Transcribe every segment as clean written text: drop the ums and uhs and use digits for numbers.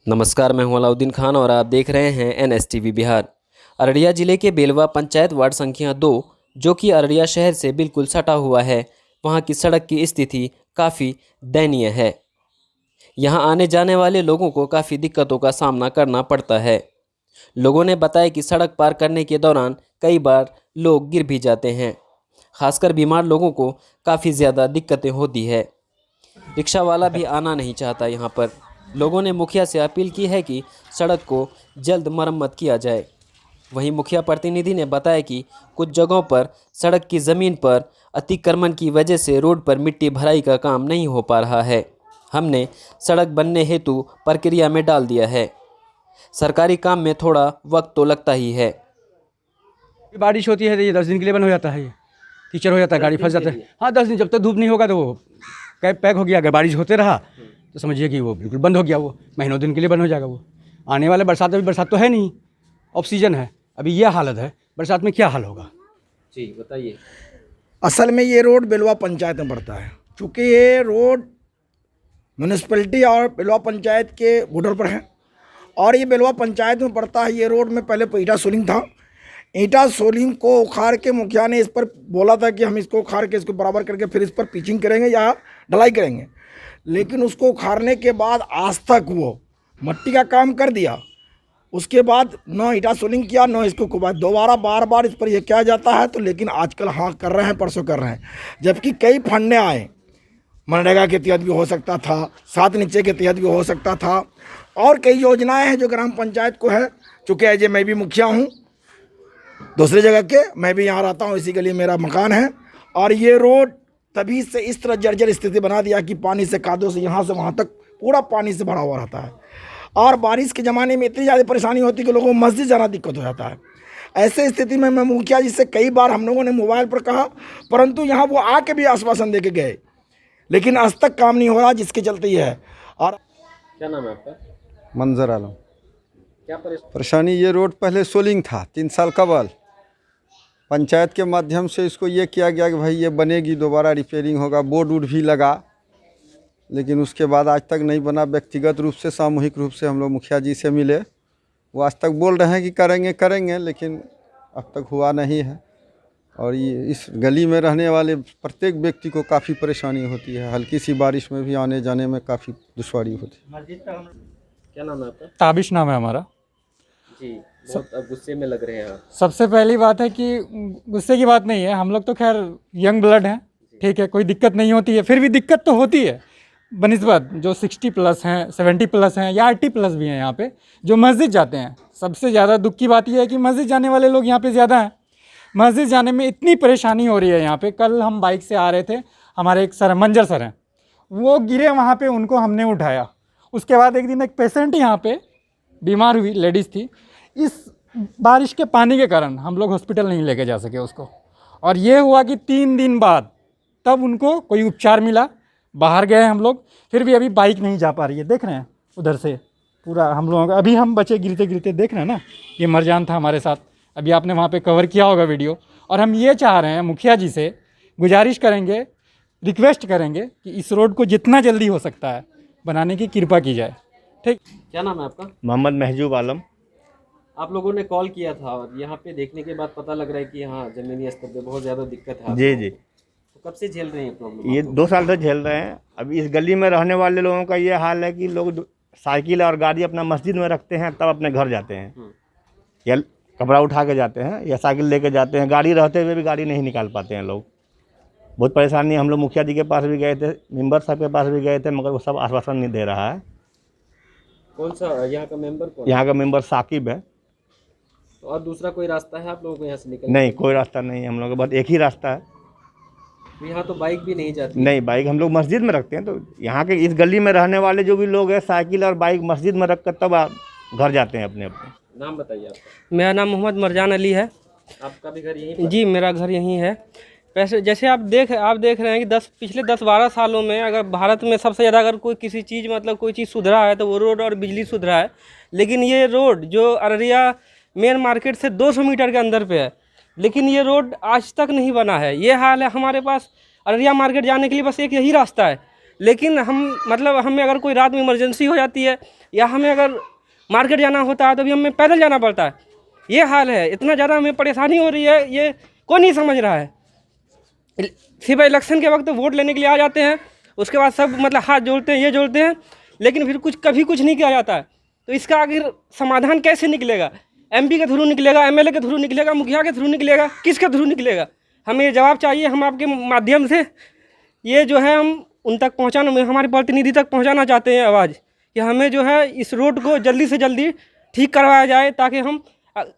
नमस्कार, मैं हूं अलाउद्दीन खान और आप देख रहे हैं NSTV बिहार। अररिया जिले के बेलवा पंचायत वार्ड संख्या 2, जो कि अररिया शहर से बिल्कुल सटा हुआ है, वहां की सड़क की स्थिति काफ़ी दयनीय है। यहां आने जाने वाले लोगों को काफ़ी दिक्कतों का सामना करना पड़ता है। लोगों ने बताया कि सड़क पार करने के दौरान कई बार लोग गिर भी जाते हैं। खासकर बीमार लोगों को काफ़ी ज़्यादा दिक्कतें होती है। रिक्शा वाला भी आना नहीं चाहता यहाँ पर। लोगों ने मुखिया से अपील की है कि सड़क को जल्द मरम्मत किया जाए। वहीं मुखिया प्रतिनिधि ने बताया कि कुछ जगहों पर सड़क की ज़मीन पर अतिक्रमण की वजह से रोड पर मिट्टी भराई का काम नहीं हो पा रहा है। हमने सड़क बनने हेतु प्रक्रिया में डाल दिया है। सरकारी काम में थोड़ा वक्त तो लगता ही है। बारिश होती है तो ये 10 दिन के लिए बंद हो जाता है। ये कीचड़ हो जाता है, गाड़ी फंस जाता है। हाँ, 10 दिन जब तक धूप नहीं होगा तो वो कैब पैक हो गया। अगर बारिश होते रहा तो समझिए कि वो बिल्कुल बंद हो गया। वो महीनों दिन के लिए बंद हो जाएगा। वो आने वाले बरसात, अभी बरसात तो है नहीं, ऑफ सीजन है, अभी यह हालत है। बरसात में क्या हाल होगा जी बताइए। असल में ये रोड बेलवा पंचायत में पड़ता है। चूँकि ये रोड म्यूनिसिपैलिटी और बेलवा पंचायत के बॉर्डर पर है और ये बेलवा पंचायत में पड़ता है। ये रोड में पहले ईटा सोलिंग था। ईटा सोलिंग को उखाड़ के मुखिया ने इस पर बोला था कि हम इसको उखाड़ के इसको बराबर करके फिर इस पर पिचिंग करेंगे या ढलाई करेंगे, लेकिन उसको उखाड़ने के बाद आज तक वो मट्टी का काम कर दिया। उसके बाद न ईटा सोलिंग किया, न इसको दोबारा बार बार इस पर यह किया जाता है। तो लेकिन आजकल हाँ कर रहे हैं, परसों कर रहे हैं, जबकि कई फंडे आए। मनरेगा के तहत भी हो सकता था, 7 नीचे के तहत भी हो सकता था, और कई योजनाएं हैं जो ग्राम पंचायत को है। चूँकि एज मैं भी मुखिया हूँ दूसरी जगह के, मैं भी यहाँ रहता हूँ, इसी के लिए मेरा मकान है। और ये रोड तभी से इस तरह जर्जर स्थिति बना दिया कि पानी से, कादों से यहाँ से वहाँ तक पूरा पानी से भरा हुआ रहता है। और बारिश के ज़माने में इतनी ज़्यादा परेशानी होती है कि लोगों को मस्जिद जाना दिक्कत हो जाता है। ऐसे स्थिति में मैं मुखिया जी से कई बार हम लोगों ने मोबाइल पर कहा, परंतु यहाँ वो आके भी आश्वासन दे के गए, लेकिन आज तक काम नहीं हो रहा, जिसके चलते ही है। और क्या नाम है आपका? मंजर आलम। क्या परेशानी, ये रोड पहले सोलिंग था 3 साल कबल। पंचायत के माध्यम से इसको ये किया गया कि भाई ये बनेगी, दोबारा रिपेयरिंग होगा, बोर्ड वोर्ड भी लगा, लेकिन उसके बाद आज तक नहीं बना। व्यक्तिगत रूप से, सामूहिक रूप से हम लोग मुखिया जी से मिले, वो आज तक बोल रहे हैं कि करेंगे करेंगे, लेकिन अब तक हुआ नहीं है। और ये इस गली में रहने वाले प्रत्येक व्यक्ति को काफ़ी परेशानी होती है। हल्की सी बारिश में भी आने जाने में काफ़ी दुश्वारी होती है। क्या नाम है आपका? ताबिश नाम है हमारा जी, बहुत अब गुस्से में लग रहे हैं आप। सबसे पहली बात है कि गुस्से की बात नहीं है, हम लोग तो खैर यंग ब्लड हैं, ठीक है, कोई दिक्कत नहीं होती है। फिर भी दिक्कत तो होती है बनिस्बत जो 60+ हैं, 70+ हैं या 80+ भी हैं यहाँ पे जो मस्जिद जाते हैं। सबसे ज़्यादा दुख की बात यह है कि मस्जिद जाने वाले लोग यहाँ पे ज़्यादा हैं। मस्जिद जाने में इतनी परेशानी हो रही है यहाँ पे। कल हम बाइक से आ रहे थे, हमारे एक सर मंजर सर हैं, वो गिरे वहाँ पे, उनको हमने उठाया। उसके बाद एक दिन एक पेशेंट यहाँ पे बीमार हुई, लेडीज़ थी। इस बारिश के पानी के कारण हम लोग हॉस्पिटल नहीं लेके जा सके उसको, और ये हुआ कि 3 दिन बाद तब उनको कोई उपचार मिला। बाहर गए हम लोग, फिर भी अभी बाइक नहीं जा पा रही है। देख रहे हैं उधर से पूरा हम लोगों का, अभी हम बचे गिरते गिरते देख रहे हैं ना। ये मरजान था हमारे साथ, अभी आपने वहाँ पे कवर किया होगा वीडियो। और हम ये चाह रहे हैं, मुखिया जी से गुजारिश करेंगे, रिक्वेस्ट करेंगे कि इस रोड को जितना जल्दी हो सकता है बनाने की कृपा की जाए। ठीक। क्या नाम है आपका? मोहम्मद महजूब आलम। आप लोगों ने कॉल किया था और यहाँ पे देखने के बाद पता लग रहा है कि यहाँ ज़मीनी स्तर पे बहुत ज़्यादा दिक्कत है। जी जी, तो कब से झेल रहे हैं प्रॉब्लम? ये 2 साल से झेल रहे हैं। अभी इस गली में रहने वाले लोगों का ये हाल है कि लोग साइकिल और गाड़ी अपना मस्जिद में रखते हैं, तब अपने घर जाते हैं, या कपड़ा उठा के जाते हैं, या साइकिल लेके जाते हैं। गाड़ी रहते हुए भी गाड़ी नहीं निकाल पाते हैं लोग। बहुत परेशानी। हम लोग मुखिया जी के पास भी गए थे, मेंबर साहब के पास भी गए थे, मगर वो सब आश्वासन नहीं दे रहा है। कौन सा यहाँ का मेंबर कौन? यहाँ का मेंबर साकिब है। तो और दूसरा कोई रास्ता है आप लोगों को यहाँ से निकलने? नहीं, कोई रास्ता नहीं है हम लोग का, बस एक ही रास्ता है। तो यहाँ तो बाइक भी नहीं जाती? नहीं, बाइक हम लोग मस्जिद में रखते हैं। तो यहाँ के इस गली में रहने वाले जो भी लोग हैं, साइकिल और बाइक मस्जिद में रख कर तब घर जाते हैं अपने अपने। नाम बताइए आपका। मेरा नाम मोहम्मद मरजान अली है। आपका भी घर यहीं पर? जी, मेरा घर यहीं है। वैसे जैसे आप देख रहे हैं कि पिछले 10-12 सालों में अगर भारत में सबसे ज़्यादा अगर कोई किसी चीज़ मतलब कोई चीज़ सुधरा है तो वो रोड और बिजली सुधरा है। लेकिन ये रोड जो अररिया मेन मार्केट से 200 मीटर के अंदर पे है, लेकिन ये रोड आज तक नहीं बना है। ये हाल है हमारे पास। अररिया मार्केट जाने के लिए बस एक यही रास्ता है, लेकिन हम मतलब हमें अगर कोई रात में इमरजेंसी हो जाती है या हमें अगर मार्केट जाना होता है तो भी हमें पैदल जाना पड़ता है। ये हाल है, इतना ज़्यादा हमें परेशानी हो रही है, ये कौन नहीं समझ रहा है। सिर्फ इलेक्शन के वक्त वोट लेने के लिए आ जाते हैं, उसके बाद सब मतलब हाथ जोड़ते हैं, ये जोड़ते हैं, लेकिन फिर कभी कुछ नहीं किया जाता है। तो इसका आखिर समाधान कैसे निकलेगा? MP के थ्रू निकलेगा, MLA के थ्रू निकलेगा, मुखिया के थ्रू निकलेगा, किसके थ्रू निकलेगा? हमें ये जवाब चाहिए। हम आपके माध्यम से ये जो है हम उन तक पहुँचाना, हमारे प्रतिनिधि तक पहुँचाना चाहते हैं आवाज़ कि हमें जो है इस रोड को जल्दी से जल्दी ठीक करवाया जाए, ताकि हम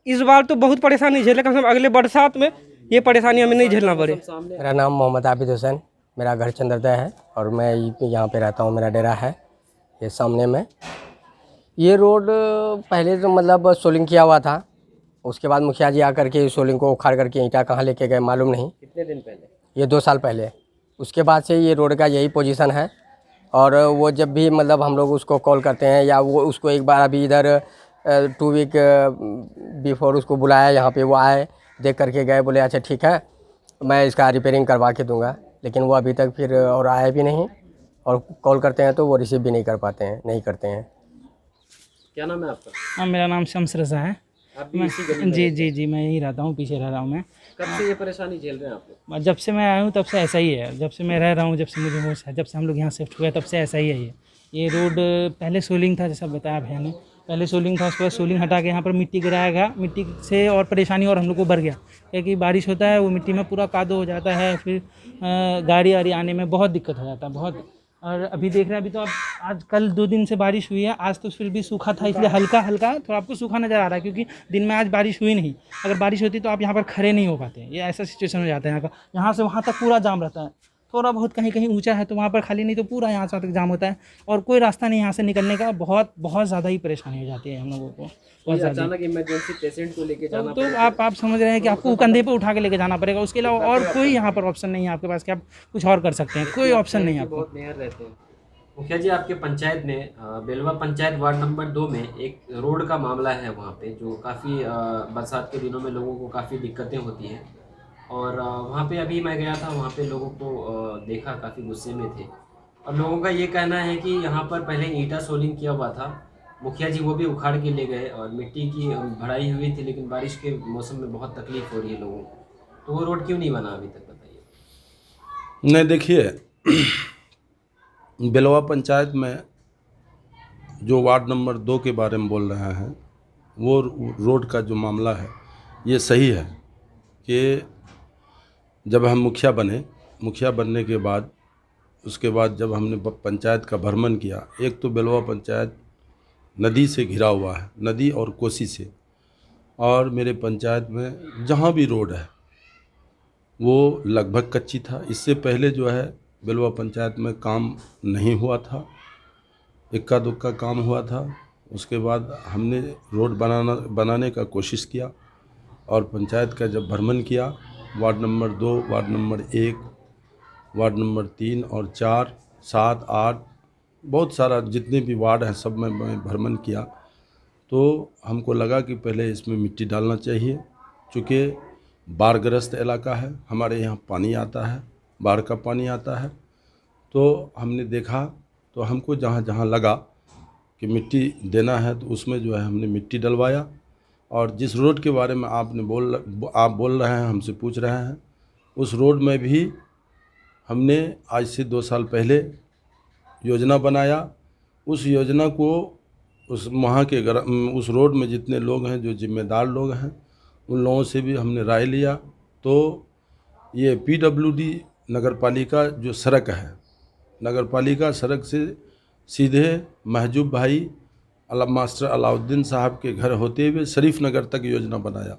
इस बार तो बहुत परेशानी झेले, कम से कम अगले बरसात में ये परेशानी हमें नहीं झेलना पड़े। मेरा नाम मोहम्मद आबिद हुसैन, मेरा घर चंद्रदय है और मैं यहाँ पे रहता हूँ, मेरा डेरा है ये सामने में। ये रोड पहले तो मतलब सोलिंग किया हुआ था, उसके बाद मुखिया जी आकर के सोलिंग को उखाड़ करके ईंटा कहाँ लेके गए मालूम नहीं। कितने दिन पहले? ये 2 साल पहले। उसके बाद से ये रोड का यही पोजीशन है। और वो जब भी मतलब हम लोग उसको कॉल करते हैं या वो उसको एक बार अभी इधर 2 वीक बिफोर उसको बुलाया, यहाँ पे वो आए, देख करके गए, बोले अच्छा ठीक है मैं इसका रिपेयरिंग करवा के दूंगा, लेकिन वो अभी तक फिर और आए भी नहीं, और कॉल करते हैं तो वो रिसीव भी नहीं कर पाते हैं, नहीं करते हैं। क्या नाम है आपका? हाँ, मेरा नाम शम्स रज़ा है। आप भी इसी गली में जी जी जी, मैं यहीं रहता हूँ, पीछे रह रहा हूँ मैं। कब से ये परेशानी झेल रहे हैं आप लोग? जब से मैं आया हूँ तब से ऐसा ही है, जब से मैं रह रहा हूँ, जब से मुझे होश है, जब से हम लोग यहाँ शिफ्ट हुए तब से ऐसा ही है। ये रोड पहले सोलिंग था, जैसा बताया भैया ने, पहले सोलिंग था, उसके बाद सोलिंग हटा के यहाँ पर मिट्टी गिराया गया। मिट्टी से और परेशानी और हम लोग को बढ़ गया, क्योंकि बारिश होता है वो मिट्टी में पूरा कादो हो जाता है, फिर गाड़ी आड़ी आने में बहुत दिक्कत हो जाता है, बहुत। और अभी देख रहे हैं, अभी तो अब आज कल 2 दिन से बारिश हुई है, आज तो फिर भी सूखा था, इसलिए हल्का हल्का थोड़ा आपको सूखा नज़र आ रहा है, क्योंकि दिन में आज बारिश हुई नहीं। अगर बारिश होती तो आप यहाँ पर खड़े नहीं हो पाते, ये ऐसा सिचुएशन हो जाता है यहाँ का। यहाँ से वहाँ तक पूरा जाम रहता है, थोड़ा बहुत कहीं कहीं ऊंचा है तो वहाँ पर खाली, नहीं तो पूरा यहाँ से तक जाम होता है, और कोई रास्ता नहीं यहाँ से निकलने का। बहुत बहुत ज़्यादा ही परेशानी हो जाती है हम लोगों को, बहुत ज़्यादा। अचानक इमरजेंसी पेशेंट को लेके जाना तो आप समझ रहे हैं कि आपको कंधे पे उठा के लेके जाना पड़ेगा, उसके अलावा और कोई यहाँ पर ऑप्शन नहीं है आपके पास कि आप कुछ और कर सकते हैं, कोई ऑप्शन नहीं है आपको। बहुत मेयर रहते हैं। मुखिया जी, आपके पंचायत में बेलवा पंचायत वार्ड नंबर 2 में एक रोड का मामला है, वहाँ पे जो काफ़ी बरसात के दिनों में लोगों को काफ़ी दिक्कतें होती हैं, और वहाँ पे अभी मैं गया था, वहाँ पे लोगों को देखा काफ़ी गुस्से में थे, और लोगों का ये कहना है कि यहाँ पर पहले ईंटा सोलिंग किया हुआ था, मुखिया जी वो भी उखाड़ के ले गए, और मिट्टी की भराई हुई थी, लेकिन बारिश के मौसम में बहुत तकलीफ हो रही है लोगों को, तो वो रोड क्यों नहीं बना अभी तक, बताइए। नहीं, देखिए बेलवा पंचायत में जो वार्ड नंबर 2 के बारे में बोल रहे हैं, वो रोड का जो मामला है ये सही है कि जब हम मुखिया बनने के बाद, उसके बाद जब हमने पंचायत का भ्रमण किया, एक तो बेलवा पंचायत नदी से घिरा हुआ है, नदी और कोसी से, और मेरे पंचायत में जहाँ भी रोड है वो लगभग कच्ची था। इससे पहले जो है बेलवा पंचायत में काम नहीं हुआ था, इक्का दुक्का काम हुआ था। उसके बाद हमने रोड बनाने का कोशिश किया, और पंचायत का जब भ्रमण किया, ward number 2, ward number 1, ward number 3 और 4, 7, 8, बहुत सारा जितने भी वार्ड हैं सब में मैं भ्रमण किया, तो हमको लगा कि पहले इसमें मिट्टी डालना चाहिए, चूँकि बाढ़ग्रस्त इलाका है, हमारे यहाँ पानी आता है, बाढ़ का पानी आता है। तो हमने देखा, तो हमको जहाँ जहाँ लगा कि मिट्टी देना है तो उसमें जो है हमने मिट्टी डलवाया। और जिस रोड के बारे में आप बोल रहे हैं, हमसे पूछ रहे हैं, उस रोड में भी हमने आज से 2 साल पहले योजना बनाया। उस योजना को उस रोड में जितने लोग हैं, जो जिम्मेदार लोग हैं, उन लोगों से भी हमने राय लिया। तो ये PWD नगरपालिका जो सड़क है, नगरपालिका सड़क से सीधे महजूब भाई मास्टर अलाउद्दीन साहब के घर होते हुए शरीफ नगर तक योजना बनाया,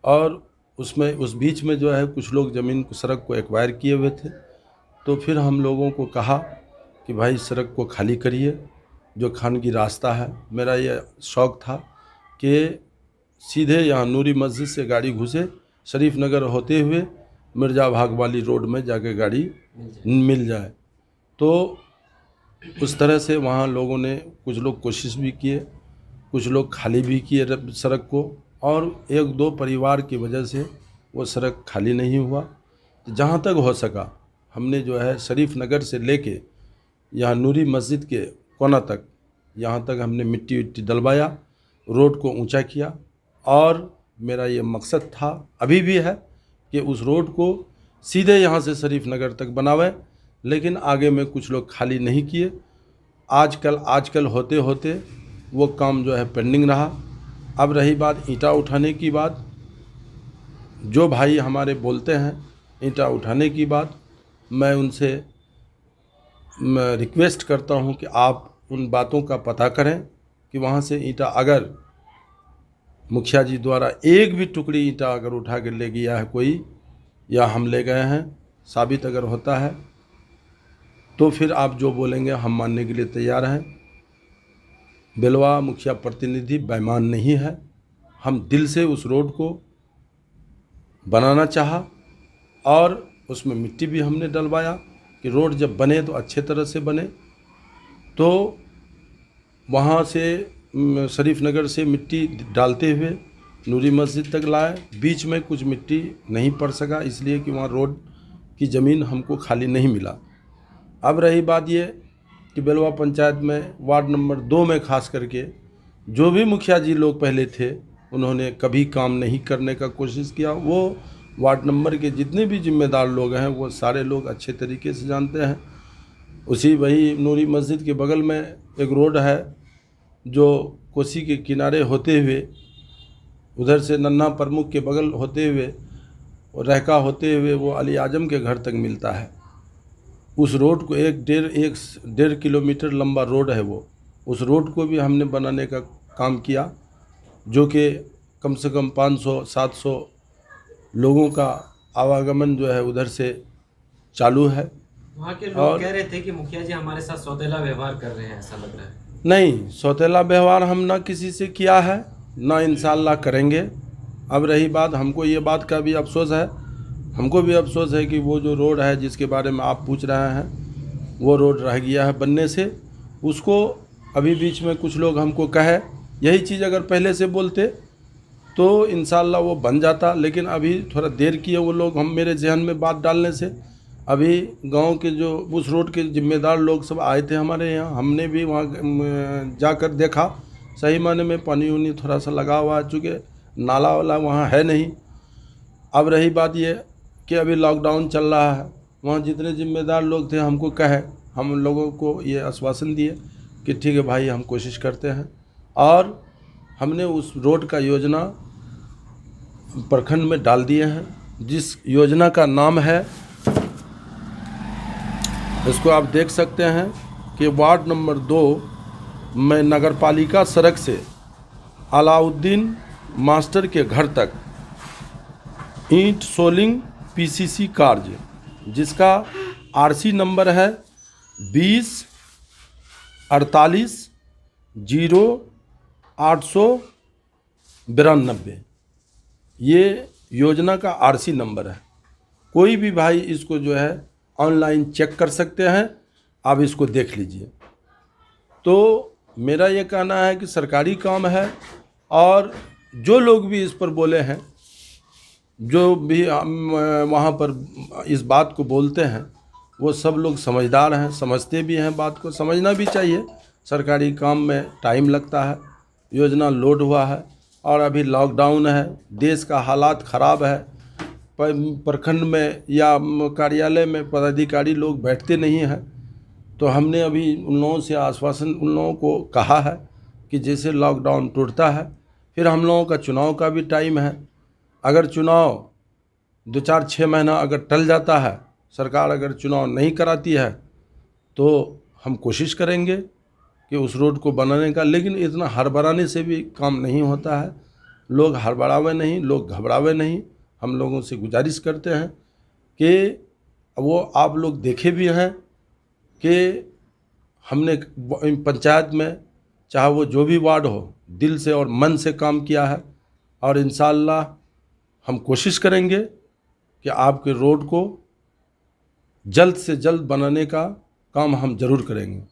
और उसमें उस बीच में जो है कुछ लोग ज़मीन को, सड़क को एक्वायर किए हुए थे। तो फिर हम लोगों को कहा कि भाई सड़क को खाली करिए, जो खानगी रास्ता है। मेरा ये शौक़ था कि सीधे यहाँ नूरी मस्जिद से गाड़ी घुसे, शरीफ नगर होते हुए मिर्ज़ा भाग वाली रोड में जाके गाड़ी मिल जाए। तो उस तरह से वहाँ लोगों ने, कुछ लोग कोशिश भी किए, कुछ लोग खाली भी किए सड़क को, और 1-2 परिवार की वजह से वो सड़क खाली नहीं हुआ। जहाँ तक हो सका हमने जो है शरीफ नगर से लेके यहाँ नूरी मस्जिद के कोना तक, यहाँ तक हमने मिट्टी विट्टी डलवाया, रोड को ऊंचा किया। और मेरा ये मकसद था, अभी भी है, कि उस रोड को सीधे यहाँ से शरीफ नगर तक बनावे। लेकिन आगे में कुछ लोग खाली नहीं किए। आजकल होते होते वो काम जो है पेंडिंग रहा। अब रही बात ईंटा उठाने की बात, जो भाई हमारे बोलते हैं ईंटा उठाने की बात, मैं उनसे रिक्वेस्ट करता हूं कि आप उन बातों का पता करें कि वहां से ईंटा अगर मुखिया जी द्वारा एक भी टुकड़ी ईंटा अगर उठा के ले गया है कोई, या हम ले गए हैं, साबित अगर होता है तो फिर आप जो बोलेंगे हम मानने के लिए तैयार हैं। बेलवा मुखिया प्रतिनिधि बेईमान नहीं है। हम दिल से उस रोड को बनाना चाहा और उसमें मिट्टी भी हमने डलवाया कि रोड जब बने तो अच्छे तरह से बने। तो वहाँ से शरीफ नगर से मिट्टी डालते हुए नूरी मस्जिद तक लाए। बीच में कुछ मिट्टी नहीं पड़ सका, इसलिए कि वहाँ रोड की ज़मीन हमको खाली नहीं मिला। अब रही बात ये कि बेलवा पंचायत में वार्ड नंबर 2 में खास करके जो भी मुखिया जी लोग पहले थे, उन्होंने कभी काम नहीं करने का कोशिश किया। वो वार्ड नंबर के जितने भी जिम्मेदार लोग हैं वो सारे लोग अच्छे तरीके से जानते हैं। वही नूरी मस्जिद के बगल में एक रोड है जो कोसी के किनारे होते हुए, उधर से नन्हा प्रमुख के बगल होते हुए, रहका होते हुए वो अली आजम के घर तक मिलता है। उस रोड को एक डेढ़ किलोमीटर लंबा रोड है वो। उस रोड को भी हमने बनाने का काम किया, जो कि कम से कम 500-700 लोगों का आवागमन जो है उधर से चालू है। वहाँ के लोग कह रहे थे कि मुखिया जी हमारे साथ सौतेला व्यवहार कर रहे हैं, ऐसा लग रहा है। नहीं, सौतेला व्यवहार हम ना किसी से किया है, ना इंशाल्लाह करेंगे। अब रही बात, हमको ये बात का भी अफसोस है, हमको भी अफसोस है कि वो जो रोड है जिसके बारे में आप पूछ रहे हैं, वो रोड रह गया है बनने से। उसको अभी बीच में कुछ लोग हमको कहे, यही चीज़ अगर पहले से बोलते तो इंशाल्लाह वो बन जाता। लेकिन अभी थोड़ा देर किए वो लोग हम मेरे जहन में बात डालने से। अभी गांव के जो उस रोड के जिम्मेदार लोग सब आए थे हमारे यहाँ, हमने भी वहाँ जाकर देखा, सही माने में पानी उनी थोड़ा सा लगा हुआ है, चूँकि नाला वाला वहाँ है नहीं। अब रही बात ये कि अभी लॉकडाउन चल रहा है, वहाँ जितने जिम्मेदार लोग थे हमको कहे, हम लोगों को ये आश्वासन दिए कि ठीक है भाई, हम कोशिश करते हैं। और हमने उस रोड का योजना प्रखंड में डाल दिए हैं, जिस योजना का नाम है, इसको आप देख सकते हैं कि वार्ड नंबर 2 में नगरपालिका सड़क से अलाउद्दीन मास्टर के घर तक ईंट सोलिंग पीसीसी कार्य, जिसका आरसी नंबर है 20-48-0-892। ये योजना का आरसी नंबर है। कोई भी भाई इसको जो है ऑनलाइन चेक कर सकते हैं, आप इसको देख लीजिए। तो मेरा ये कहना है कि सरकारी काम है, और जो लोग भी इस पर बोले हैं, जो भी वहाँ पर इस बात को बोलते हैं, वो सब लोग समझदार हैं, समझते भी हैं, बात को समझना भी चाहिए। सरकारी काम में टाइम लगता है, योजना लोड हुआ है और अभी लॉकडाउन है, देश का हालात ख़राब है, प्रखंड में या कार्यालय में पदाधिकारी लोग बैठते नहीं हैं। तो हमने अभी उन लोगों से आश्वासन, उन लोगों को कहा है कि जैसे लॉकडाउन टूटता है, फिर हम लोगों का चुनाव का भी टाइम है। अगर चुनाव 2-4-6 महीना अगर टल जाता है, सरकार अगर चुनाव नहीं कराती है, तो हम कोशिश करेंगे कि उस रोड को बनाने का। लेकिन इतना हड़बड़ाने से भी काम नहीं होता है। लोग हड़बड़ावे नहीं, लोग घबरावे नहीं। हम लोगों से गुजारिश करते हैं कि वो आप लोग देखे भी हैं कि हमने पंचायत में, चाहे वो जो भी वार्ड हो, दिल से और मन से काम किया है। और इंशाअल्लाह हम कोशिश करेंगे कि आपके रोड को जल्द से जल्द बनाने का काम हम ज़रूर करेंगे।